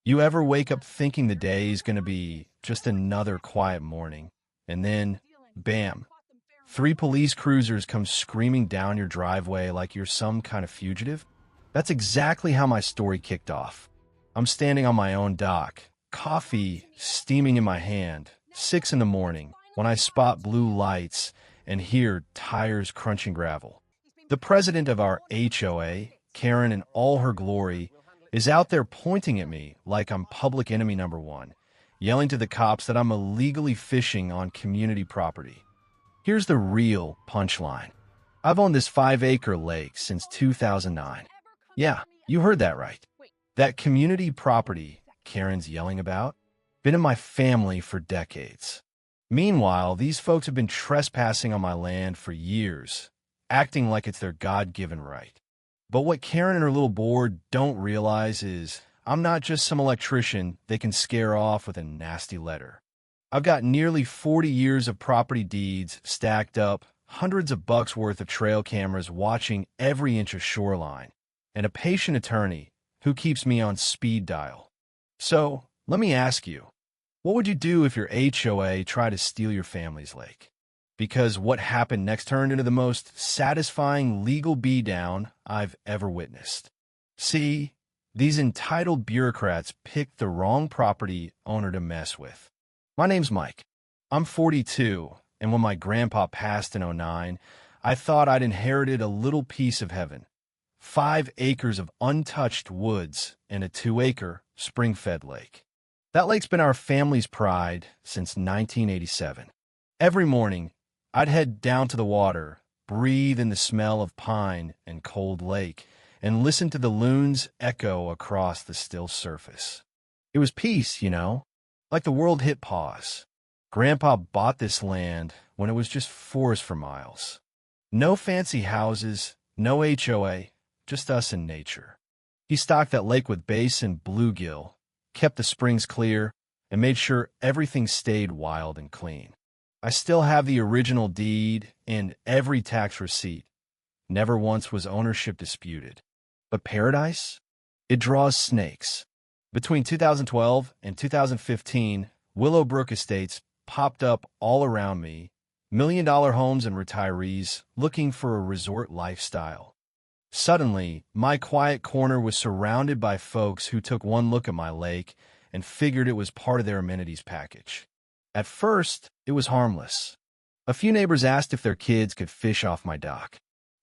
You ever wake up thinking the day is going to be just another quiet morning, and then, bam, three police cruisers come screaming down your driveway like you're some kind of fugitive? That's exactly how my story kicked off. I'm standing on my own dock, coffee steaming in my hand, 6 in the morning, when I spot blue lights and hear tires crunching gravel. The president of our HOA, Karen in all her glory, is out there pointing at me like I'm public enemy number one, yelling to the cops that I'm illegally fishing on community property. Here's the real punchline. I've owned this 5-acre lake since 2009. Yeah, you heard that right. That community property Karen's yelling about, been in my family for decades. Meanwhile, these folks have been trespassing on my land for years, acting like it's their God-given right. But what Karen and her little board don't realize is I'm not just some electrician they can scare off with a nasty letter. I've got nearly 40 years of property deeds stacked up, hundreds of bucks worth of trail cameras watching every inch of shoreline, and a patient attorney who keeps me on speed dial. So, let me ask you, what would you do if your HOA tried to steal your family's lake? Because what happened next turned into the most satisfying legal beatdown I've ever witnessed. See, these entitled bureaucrats picked the wrong property owner to mess with. My name's Mike. I'm 42, and when my grandpa passed in '09, I thought I'd inherited a little piece of heaven. 5 acres of untouched woods and a 2-acre spring-fed lake. That lake's been our family's pride since 1987. Every morning, I'd head down to the water, breathe in the smell of pine and cold lake, and listen to the loons echo across the still surface. It was peace, like the world hit pause. Grandpa bought this land when it was just forest for miles. No fancy houses, no HOA, just us and nature. He stocked that lake with bass and bluegill, kept the springs clear, and made sure everything stayed wild and clean. I still have the original deed and every tax receipt. Never once was ownership disputed. But paradise? It draws snakes. Between 2012 and 2015, Willowbrook Estates popped up all around me, million-dollar homes and retirees looking for a resort lifestyle. Suddenly, my quiet corner was surrounded by folks who took one look at my lake and figured it was part of their amenities package. At first, it was harmless. A few neighbors asked if their kids could fish off my dock.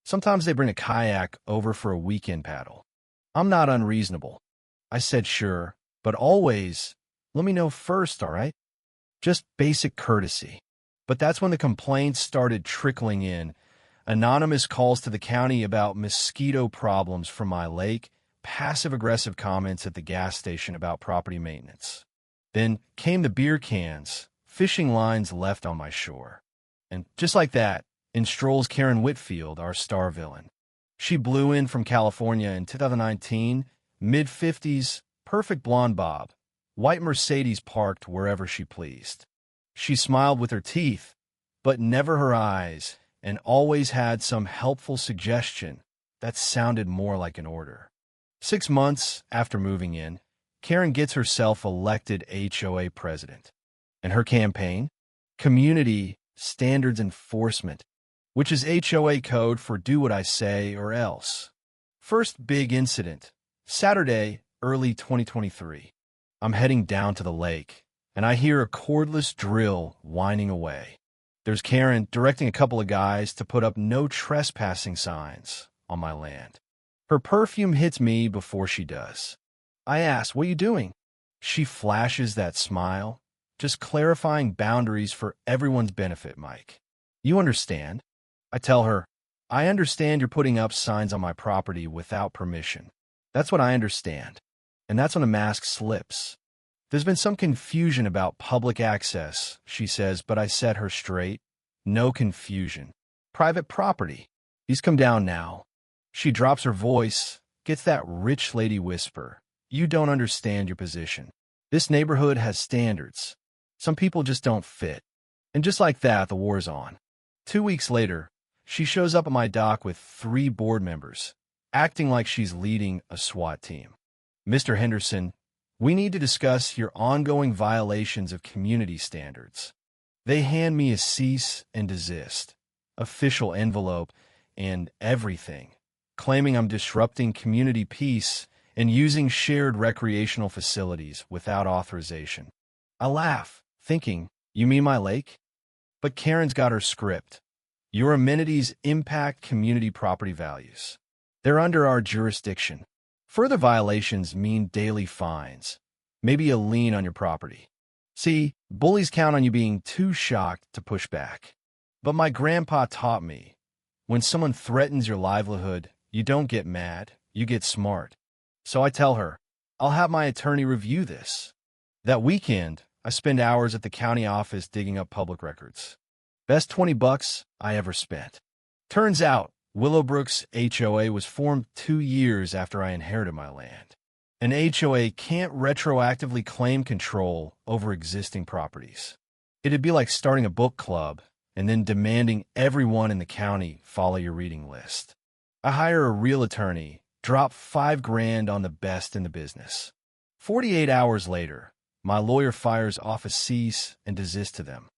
Sometimes they bring a kayak over for a weekend paddle. I'm not unreasonable. I said sure, but always, let me know first, all right? Just basic courtesy. But that's when the complaints started trickling in. Anonymous calls to the county about mosquito problems from my lake, passive-aggressive comments at the gas station about property maintenance. Then came the beer cans, fishing lines left on my shore. And just like that, in strolls Karen Whitfield, our star villain. She blew in from California in 2019, mid-50s, perfect blonde bob, white Mercedes parked wherever she pleased. She smiled with her teeth, but never her eyes, and always had some helpful suggestion that sounded more like an order. 6 months after moving in, Karen gets herself elected HOA president. And her campaign? Community Standards Enforcement, which is HOA code for do what I say or else. First big incident, Saturday, early 2023. I'm heading down to the lake, and I hear a cordless drill whining away. There's Karen directing a couple of guys to put up no trespassing signs on my land. Her perfume hits me before she does. I ask, "What are you doing?" She flashes that smile, just clarifying boundaries for everyone's benefit, Mike. You understand? I tell her, I understand you're putting up signs on my property without permission. That's what I understand. And that's when the mask slips. There's been some confusion about public access, she says, but I set her straight. No confusion. Private property. He's come down now. She drops her voice, gets that rich lady whisper. You don't understand your position. This neighborhood has standards. Some people just don't fit. And just like that, the war's on. 2 weeks later, she shows up at my dock with 3 board members, acting like she's leading a SWAT team. Mr. Henderson, We need to discuss your ongoing violations of community standards. They hand me a cease and desist, official envelope, and everything, claiming I'm disrupting community peace and using shared recreational facilities without authorization. I laugh, thinking, you mean my lake? But Karen's got her script. Your amenities impact community property values. They're under our jurisdiction. Further violations mean daily fines, maybe a lien on your property. See, bullies count on you being too shocked to push back. But my grandpa taught me, when someone threatens your livelihood, you don't get mad, you get smart. So I tell her, I'll have my attorney review this. That weekend, I spend hours at the county office digging up public records. Best $20 I ever spent. Turns out, Willowbrook's HOA was formed 2 years after I inherited my land. An HOA can't retroactively claim control over existing properties. It'd be like starting a book club and then demanding everyone in the county follow your reading list. I hire a real attorney, drop $5,000 on the best in the business. 48 hours later, my lawyer fires off a cease and desist to them.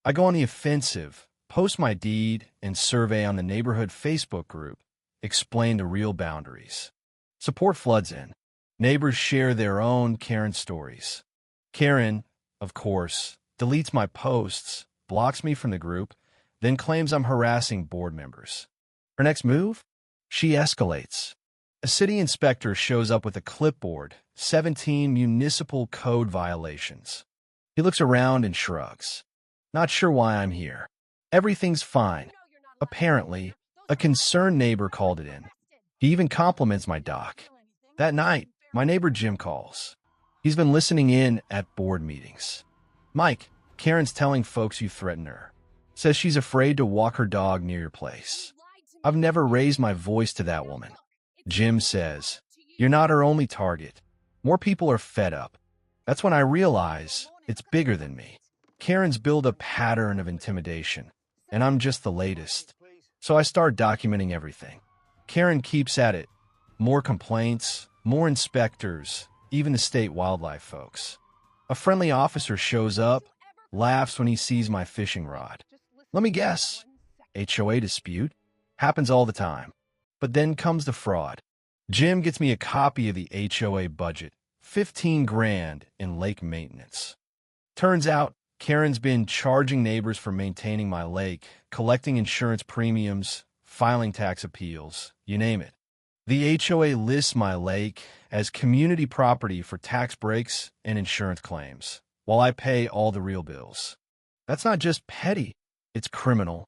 I go on the offensive, post my deed and survey on the neighborhood Facebook group, explain the real boundaries. Support floods in. Neighbors share their own Karen stories. Karen, of course, deletes my posts, blocks me from the group, then claims I'm harassing board members. Her next move? She escalates. A city inspector shows up with a clipboard, 17 municipal code violations. He looks around and shrugs. Not sure why I'm here. Everything's fine. Apparently, a concerned neighbor called it in. He even compliments my doc. That night, my neighbor Jim calls. He's been listening in at board meetings. Mike, Karen's telling folks you threaten her. Says she's afraid to walk her dog near your place. I've never raised my voice to that woman. Jim says, you're not her only target. More people are fed up. That's when I realize it's bigger than me. Karen's built a pattern of intimidation, and I'm just the latest. So I start documenting everything. Karen keeps at it. More complaints, more inspectors, even the state wildlife folks. A friendly officer shows up, laughs when he sees my fishing rod. Let me guess. HOA dispute? Happens all the time. But then comes the fraud. Jim gets me a copy of the HOA budget, $15,000 in lake maintenance. Turns out, Karen's been charging neighbors for maintaining my lake, collecting insurance premiums, filing tax appeals, you name it. The HOA lists my lake as community property for tax breaks and insurance claims, while I pay all the real bills. That's not just petty, it's criminal.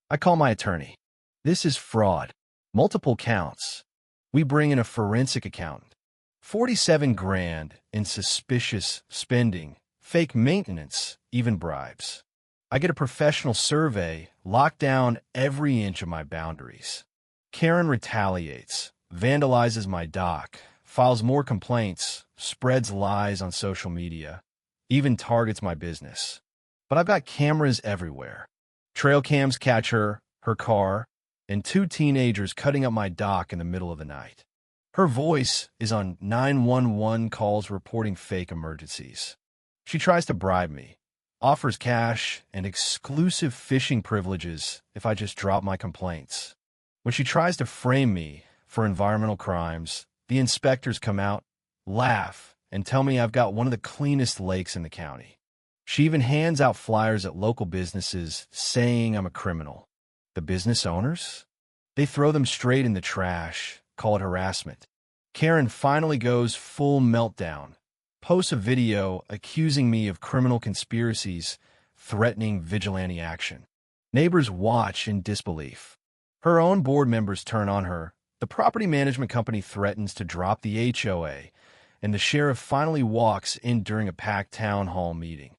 I call my attorney. This is fraud. Multiple counts. We bring in a forensic accountant. $47,000 in suspicious spending, fake maintenance, even bribes. I get a professional survey, lock down every inch of my boundaries. Karen retaliates, vandalizes my dock, files more complaints, spreads lies on social media, even targets my business. But I've got cameras everywhere. Trail cams catch her car, and 2 teenagers cutting up my dock in the middle of the night. Her voice is on 911 calls reporting fake emergencies. She tries to bribe me, offers cash and exclusive fishing privileges if I just drop my complaints. When she tries to frame me for environmental crimes, the inspectors come out, laugh, and tell me I've got one of the cleanest lakes in the county. She even hands out flyers at local businesses saying I'm a criminal. The business owners? They throw them straight in the trash, call it harassment. Karen finally goes full meltdown, posts a video accusing me of criminal conspiracies, threatening vigilante action. Neighbors watch in disbelief. Her own board members turn on her. The property management company threatens to drop the HOA, and the sheriff finally walks in during a packed town hall meeting.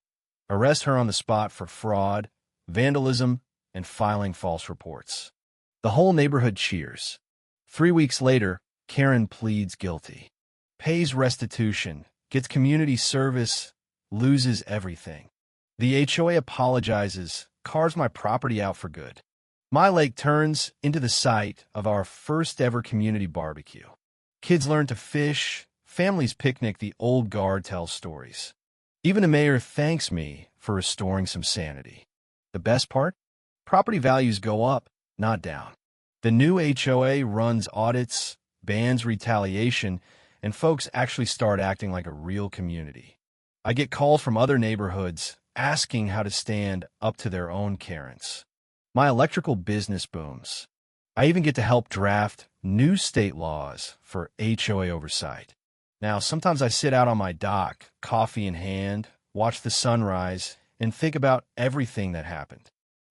Arrests her on the spot for fraud, vandalism, and filing false reports. The whole neighborhood cheers. 3 weeks later, Karen pleads guilty, pays restitution, gets community service, loses everything. The HOA apologizes, carves my property out for good. My lake turns into the site of our first ever community barbecue. Kids learn to fish, families picnic, the old guard tells stories. Even the mayor thanks me for restoring some sanity. The best part? Property values go up, not down. The new HOA runs audits, bans retaliation, and folks actually start acting like a real community. I get calls from other neighborhoods asking how to stand up to their own Karens. My electrical business booms. I even get to help draft new state laws for HOA oversight. Now, sometimes I sit out on my dock, coffee in hand, watch the sunrise, and think about everything that happened.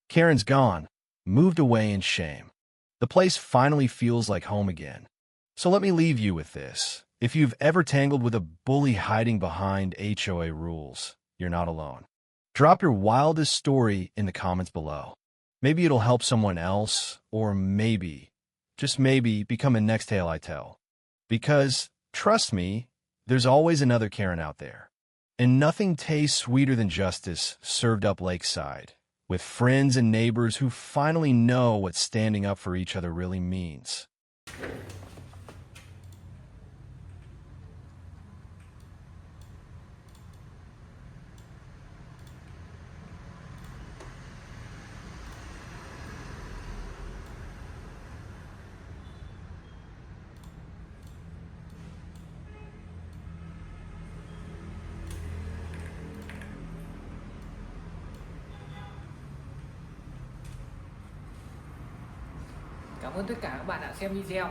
Karen's gone, moved away in shame. The place finally feels like home again. So let me leave you with this. If you've ever tangled with a bully hiding behind HOA rules, you're not alone. Drop your wildest story in the comments below. Maybe it'll help someone else, or maybe, just maybe, become a next tale I tell. Because, trust me, there's always another Karen out there. And nothing tastes sweeter than justice served up lakeside, with friends and neighbors who finally know what standing up for each other really means. Cảm ơn tất cả các bạn đã xem video.